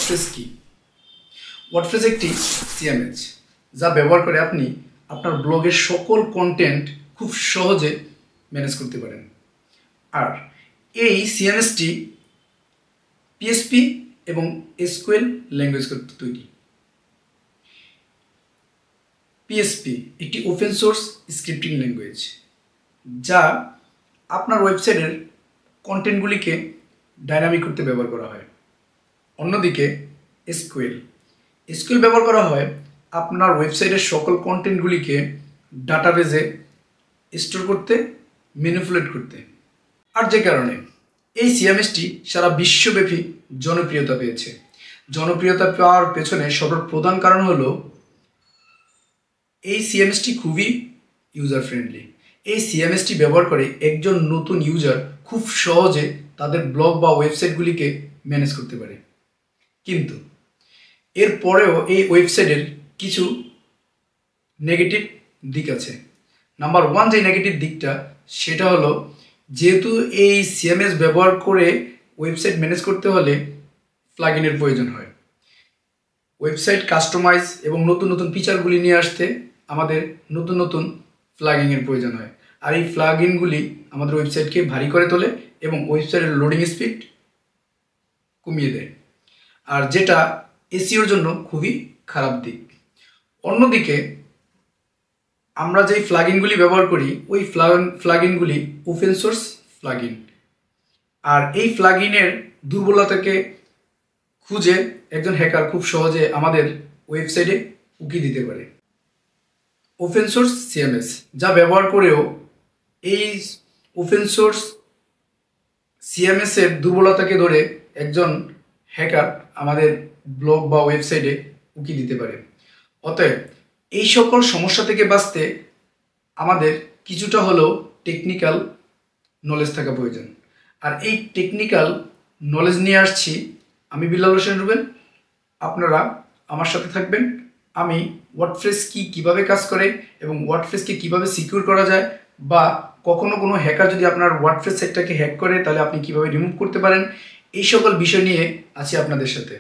WordPress কি? WordPress একটি CMS যা ব্যবহার করে আপনি আপনার ব্লগের সকল কন্টেন্ট খুব সহজে ম্যানেজ করতে পারেন। আর এই সিএমএসটি পিএসপি এবং এসকিউএল ল্যাঙ্গুয়েজ তৈরি। পিএসপি একটি ওপেন সোর্স স্ক্রিপ্টিং ল্যাঙ্গুয়েজ যা আপনার ওয়েবসাইটের কন্টেন্টগুলিকে ডাইনামিক করতে ব্যবহার করা হয়। অন্যদিকে এসকিউএল ব্যবহার করা হয় আপনার ওয়েবসাইটের সকল কন্টেন্টগুলিকে ডাটাবেজে স্টোর করতে, ম্যানিপুলেট করতে। আর যে কারণে এই সিএমএসটি সারা বিশ্বব্যাপী জনপ্রিয়তা পেয়েছে। জনপ্রিয়তা পাওয়ার পেছনে সর্বপ্রধান কারণ হলো এই সিএমএসটি খুবই ইউজার ফ্রেন্ডলি। এই সিএমএসটি ব্যবহার করে একজন নতুন ইউজার খুব সহজে তাদের ব্লগ বা ওয়েবসাইটগুলিকে ম্যানেজ করতে পারে। কিন্তু এরপরেও এই ওয়েবসাইটের কিছু নেগেটিভ দিক আছে। নাম্বার 1 যে নেগেটিভ দিকটা সেটা হলো, যেহেতু এই সিএমএস ব্যবহার করে ওয়েবসাইট ম্যানেজ করতে হলে প্লাগইনের প্রয়োজন হয়। ওয়েবসাইট কাস্টমাইজ এবং নতুন নতুন ফিচারগুলি নিয়ে আসতে আমাদের নতুন নতুন প্লাগইনের প্রয়োজন হয়। আর এই প্লাগইনগুলি আমাদের ওয়েবসাইটকে ভারী করে তোলে এবং ওয়েবসাইটের লোডিং স্পিড কমিয়ে দেয়, আর যেটা এসইওর জন্য খুবই খারাপ দিক। অন্যদিকে আমরা যেই প্লাগইনগুলি ব্যবহার করি ওই প্লাগইনগুলি ওপেন সোর্স প্লাগইন, আর এই প্লাগইনের দুর্বলতাকে খুঁজে একজন হ্যাকার খুব সহজে আমাদের ওয়েবসাইটে উকি দিতে পারে। ওপেন সোর্স সিএমএস যা ব্যবহার করেও এই ওপেন সোর্স সিএমএস এর দুর্বলতাকে ধরে একজন হ্যাকার আমাদের ব্লগ বা ওয়েবসাইটে উকি দিতে পারে। অতএব এই সকল সমস্যা থেকে বাঁচতে আমাদের কিছুটা হলেও টেকনিক্যাল নলেজ থাকা প্রয়োজন। আর এই টেকনিক্যাল নলেজ নিয়ে আসছি আমি বিল্লাল হোসেন রুবেল। আপনারা আমার সাথে থাকবেন। আমি ওয়ার্ডপ্রেস কীভাবে কাজ করে এবং ওয়ার্ডপ্রেসকে কীভাবে সিকিউর করা যায়, বা কখনো কোনো হ্যাকার যদি আপনার ওয়ার্ডপ্রেস সাইটটাকে হ্যাক করে তাহলে আপনি কীভাবে রিমুভ করতে পারেন, এই সকল বিষয় নিয়ে আছি আপনাদের সাথে।